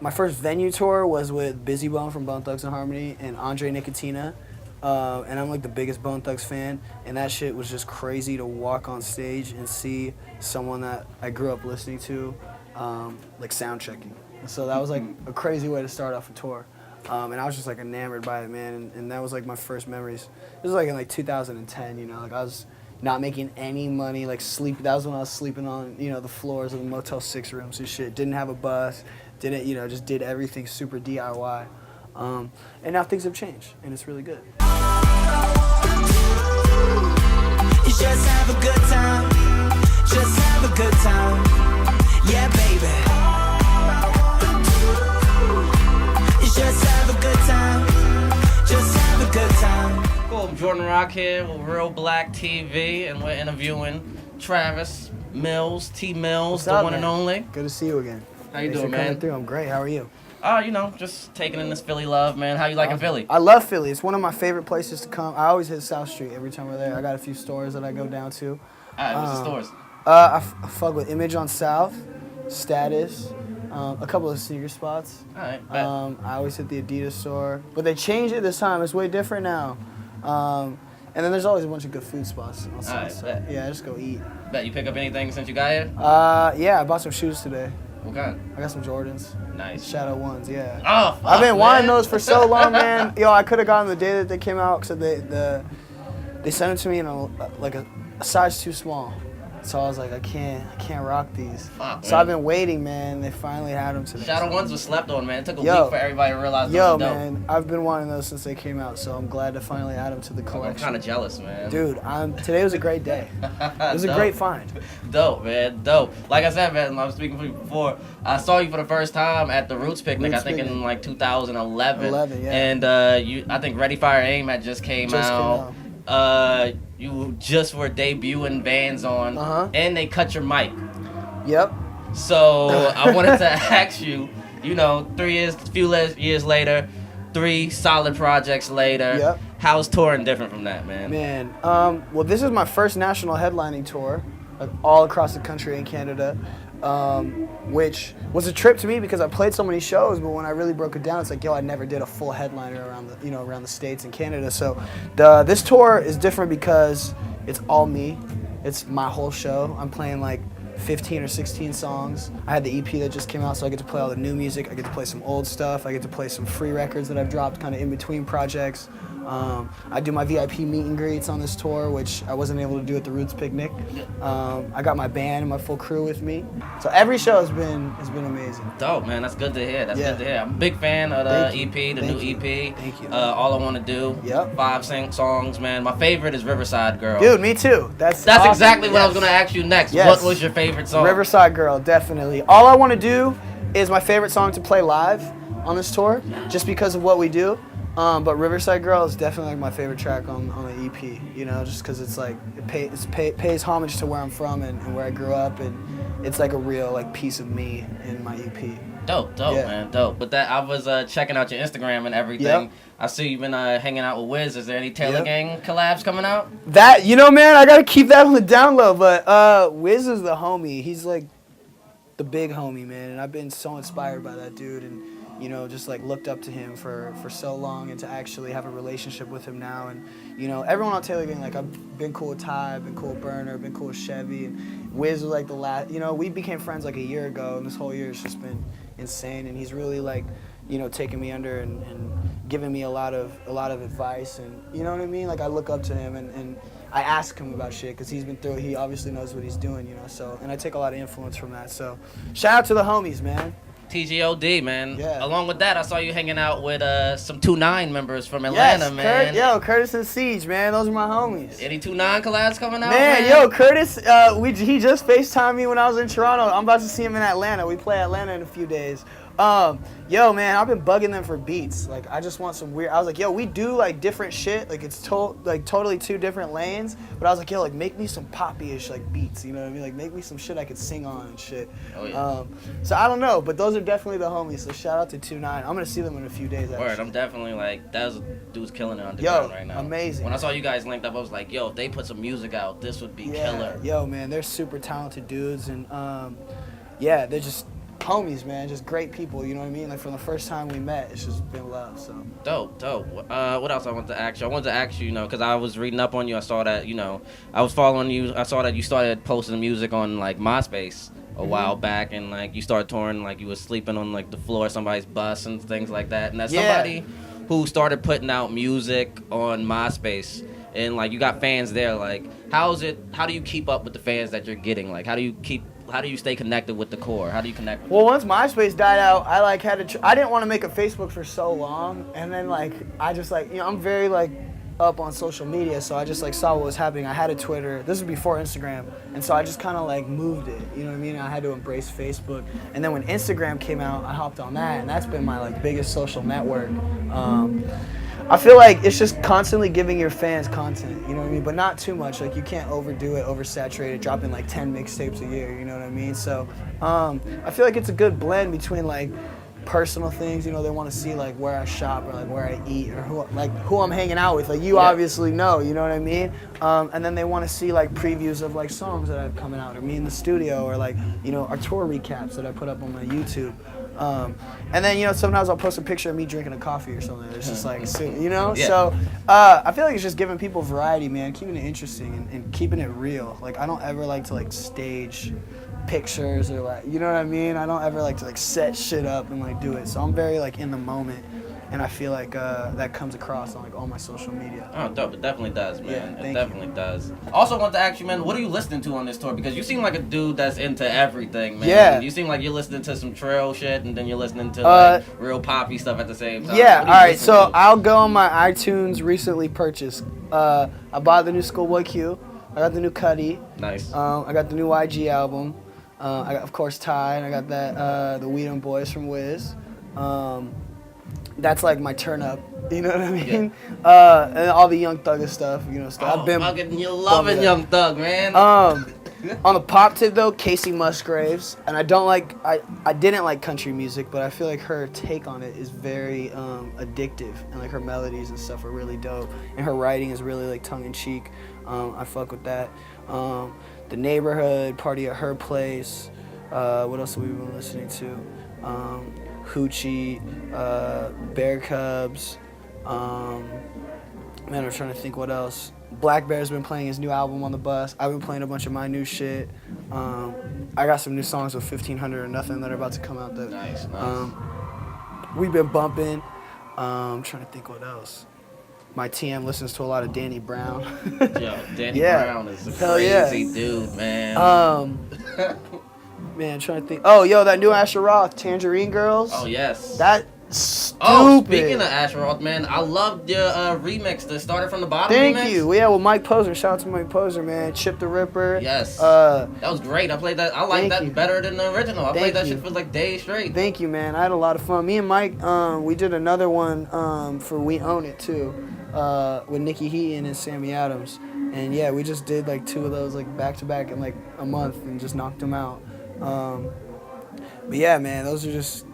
my first venue tour was with Busy Bone from Bone Thugs and Harmony and Andre Nicotina. And I'm like the biggest Bone Thugs fan, and that shit was just crazy to walk on stage and see someone that I grew up listening to, like sound checking. So that was like a crazy way to start off a tour. And I was just like enamored by it, man, and that was like my first memories. It was like in like 2010, you know, like I was not making any money, like that was when I was sleeping on, you know, the floors of the Motel 6 rooms and shit. Didn't have a bus, didn't, you know, just did everything super DIY. And now things have changed, and it's really good. Just have a good time. Just have a good time. Yeah, baby. Just have a good time. Just have a good time. Cool, I'm Jordan Rock here with Reelblack TV, and we're interviewing Travis Mills, T Mills, What's the up, one man? and only. Good to see you again. How you Thanks doing, for coming man? through. I'm great. How are you? You know, just taking in this Philly love, man. How you liking Philly? I love Philly. It's one of my favorite places to come. I always hit South Street every time we're there. I got a few stores that I go down to. Alright, what's the stores? I fuck with Image on South, Status, a couple of sneaker spots. Alright, I always hit the Adidas store, but they changed it this time. It's way different now. And then there's always a bunch of good food spots on South. Alright, So, bet. yeah, just go eat. Bet you pick up anything since you got here? Yeah, I bought some shoes today. What kind? I got some Jordans. Nice. Shadow ones, yeah. Oh, fuck, I've been wanting man. those for so long, man. Yo, I could have gotten the day that they came out because they sent them to me in a size too small. So I was like, I can't rock these. Fuck, So man. I've been waiting, man. They finally had them today. Shadow so. ones was slept on, man. It took a Yo. week for everybody to realize Yo, those were dope. man, I've been wanting those since they came out, so I'm glad to finally add them to the I'm collection. kind of jealous, man. Dude, today was a great day. It was a Dope. great find. Dope, man, dope. Like I said, man, I was speaking for you before. I saw you for the first time at the Roots Picnic, Roots I think Picnic. in like 2011. 11, yeah. And I think Ready, Fire, Aim had just came out. You just were debuting Vans on, and they cut your mic. Yep. So I wanted to ask you, you know, 3 years, years later, 3 solid projects later. Yep. How's touring different from that, man? Man, well, this is my first national headlining tour, like all across the country and Canada, which was a trip to me because I played so many shows. But when I really broke it down, it's like, yo, I never did a full headliner around the States and Canada. So this tour is different because it's all me. It's my whole show. I'm playing like 15 or 16 songs. I had the EP that just came out, so I get to play all the new music. I get to play some old stuff. I get to play some free records that I've dropped kind of in between projects. I do my VIP meet and greets on this tour, which I wasn't able to do at the Roots Picnic. I got my band and my full crew with me. So every show has been amazing. Dope, man. That's good to hear. That's Yeah. good to hear. I'm a big fan of the Thank you. EP, the Thank new you. EP. Thank you. All I Want to Do. Yep. 5 songs, man. My favorite is Riverside Girl. Dude, me too. That's awesome. exactly what I was Yes. going to ask you next. Yes. What was your favorite song? Riverside Girl, definitely. All I Want to Do is my favorite song to play live on this tour, just because of what we do. But Riverside Girl is definitely like my favorite track on the EP. You know, just because it's like it pays homage to where I'm from and where I grew up, and it's like a real like piece of me in my EP. Dope, Yeah. man, dope. But that I was checking out your Instagram and everything. Yep. I see you've been hanging out with Wiz. Is there any Taylor Yep. Gang collabs coming out? That, you know, man, I gotta keep that on the down low. But Wiz is the homie. He's like the big homie, man, and I've been so inspired by that dude, and you know, just like looked up to him for so long, and to actually have a relationship with him now. And you know, everyone on Taylor Gang, like I've been cool with Ty, been cool with Burner, been cool with Chevy, and Wiz was like the last. You know, we became friends like a year ago, and this whole year has just been insane. And he's really like, you know, taking me under and giving me a lot of advice, and you know what I mean. Like I look up to him, and I ask him about shit because he's been through it. He obviously knows what he's doing, you know. So, and I take a lot of influence from that. So, shout out to the homies, man. TGOD, man. Yeah. Along with that, I saw you hanging out with some 2-9 members from Atlanta, man. Curtis and Siege, man. Those are my homies. Any 2-9 collabs coming out, Man, yo, Curtis, he just FaceTimed me when I was in Toronto. I'm about to see him in Atlanta. We play Atlanta in a few days. Yo, man, I've been bugging them for beats. Like, I just want some weird. I was like, yo, we do like different shit. Like, it's totally 2 different lanes. But I was like, yo, like make me some poppy-ish like beats. You know what I mean? Like, make me some shit I could sing on and shit. Oh, yeah. So I don't know, but those are definitely the homies. So shout out to 2-9. I'm gonna see them in a few days. Word, Actually. I'm definitely like, that dude's killing it underground right now. Amazing. When I saw you guys linked up, I was like, yo, if they put some music out, this would be killer. Yo, man, they're super talented dudes, and yeah, they're just homies, man, just great people, you know what I mean? Like from the first time we met, it's just been love, so. Dope. What else I wanted to ask you? I wanted to ask you, you know, because I was reading up on you. I saw that, you know, I was following you. I saw that you started posting music on, like, MySpace a while back, and, like, you started touring, like, you were sleeping on, like, the floor of somebody's bus and things like that. And as somebody who started putting out music on MySpace, and, like, you got fans there, like, how do you keep up with the fans that you're getting? Like, how do you stay connected with the core? How do you connect with them? Once MySpace died out, I like had to. I didn't want to make a Facebook for so long, and then like I just like, you know, I'm very like up on social media, so I just like saw what was happening. I had a Twitter. This was before Instagram, and so I just kind of like moved it. You know what I mean? I had to embrace Facebook, and then when Instagram came out, I hopped on that, and that's been my like biggest social network. I feel like it's just constantly giving your fans content, you know what I mean? But not too much. Like, you can't overdo it, oversaturate it, dropping like 10 mixtapes a year, you know what I mean? So I feel like it's a good blend between like personal things, you know, they want to see like where I shop or like where I eat or who I'm hanging out with. Like, you obviously know, you know what I mean? And then they want to see like previews of like songs that I've coming out, or me in the studio, or like, you know, our tour recaps that I put up on my YouTube. And then, you know, sometimes I'll post a picture of me drinking a coffee or something. It's just like, you know? Yeah. So I feel like it's just giving people variety, man, keeping it interesting and keeping it real. Like, I don't ever like to like stage pictures or like, you know what I mean? I don't ever like to like set shit up and like do it. So I'm very like in the moment. And I feel like that comes across on like all my social media. Oh, dope! It definitely does, man. Yeah, it definitely does. Also, want to ask you, man, what are you listening to on this tour? Because you seem like a dude that's into everything, man. Yeah. You seem like you're listening to some trail shit, and then you're listening to like real poppy stuff at the same time. Yeah. All right. So I'll go on my iTunes recently purchased. I bought the new Schoolboy Q. I got the new Cudi. Nice. I got the new YG album. I got, of course, Ty, and I got that the Weedham Boys from Wiz. That's like my turn up, you know what I mean? Yeah. And all the Young Thug stuff, you know. I've been fucking, you're loving Young Thug, man. On the pop tip though, Casey Musgraves, and I didn't like country music, but I feel like her take on it is very addictive, and like her melodies and stuff are really dope, and her writing is really like tongue in cheek. I fuck with that. The Neighborhood, Party at Her Place. What else have we been listening to? Hoochie, Bear Cubs, man, I'm trying to think what else. Black Bear's been playing his new album on the bus. I've been playing a bunch of my new shit. I got some new songs with 1500 or Nothing that are about to come out. That, nice. We've been bumping. I'm trying to think what else. My TM listens to a lot of Danny Brown. Yo, Danny Brown is a crazy dude, man. Man, I'm trying to think. Oh, yo, that new Asher Roth, Tangerine Girls. Oh, yes. That stupid. Oh, speaking of Asher Roth, man, I loved your remix, the Started From the Bottom remix. Thank you. Yeah, well, Mike Posner. Shout out to Mike Posner, man. Chip the Ripper. Yes. That was great. I played that. I like that better than the original. I played that shit for like days straight. Thank you, man. I had a lot of fun. Me and Mike, we did another one for We Own It, too, with Nikki Heaton and Sammy Adams. And, yeah, we just did like 2 of those like back-to-back in like a month and just knocked them out. But yeah, man, those are just,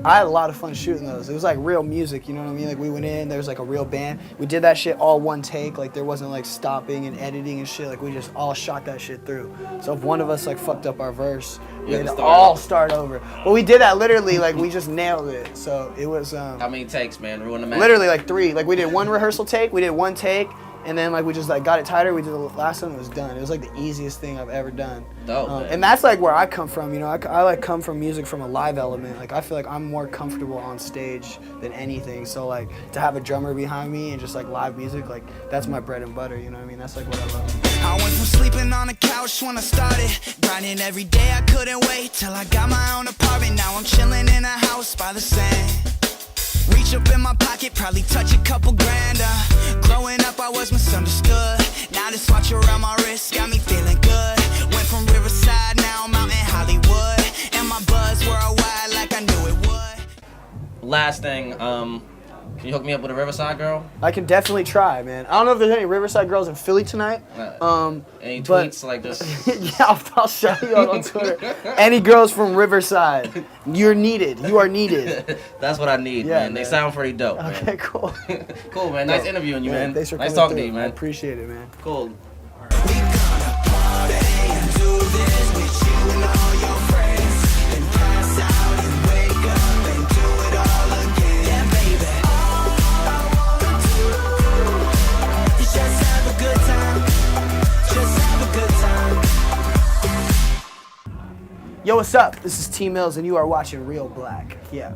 I had a lot of fun shooting those. It was like real music, you know what I mean? Like, we went in, there was like a real band. We did that shit all one take. Like, there wasn't like stopping and editing and shit. Like, we just all shot that shit through. So if one of us like fucked up our verse, we had to all start over. But we did that literally, like, we just nailed it. So it was how many takes, man? Ruin the match. Literally like 3. Like, we did 1 rehearsal take, we did 1 take, and then like we just like got it tighter. We did the last one, it was done. It was like the easiest thing I've ever done. Dope, and that's like where I come from, you know. I like come from music from a live element. Like, I feel like I'm more comfortable on stage than anything. So like to have a drummer behind me and just like live music, like that's my bread and butter, you know what I mean? That's like what I love. I went from sleeping on the couch when I started grinding every day. I couldn't wait till I got my own apartment. Now I'm chilling in a house by the sand. Reach up in my pocket, probably touch a couple grand. Growing up, I was misunderstood. Now this watch around my wrist got me feeling good. Went from Riverside, now I'm out in Hollywood. And my buzz worldwide like I knew it would. Last thing, can you hook me up with a Riverside girl? I can definitely try, man. I don't know if there's any Riverside girls in Philly tonight. Any tweets like this? Yeah, I'll show you on Twitter. Any girls from Riverside, you're needed. You are needed. That's what I need, man. They sound pretty dope, man. Okay, cool. Cool, man. Nice interviewing you, man. Thanks for nice coming talking to you, man. I appreciate it, man. Cool. We gonna party and do this with you and all your friends. And pass Yo, what's up? This is T Mills, and you are watching Reelblack. Yeah.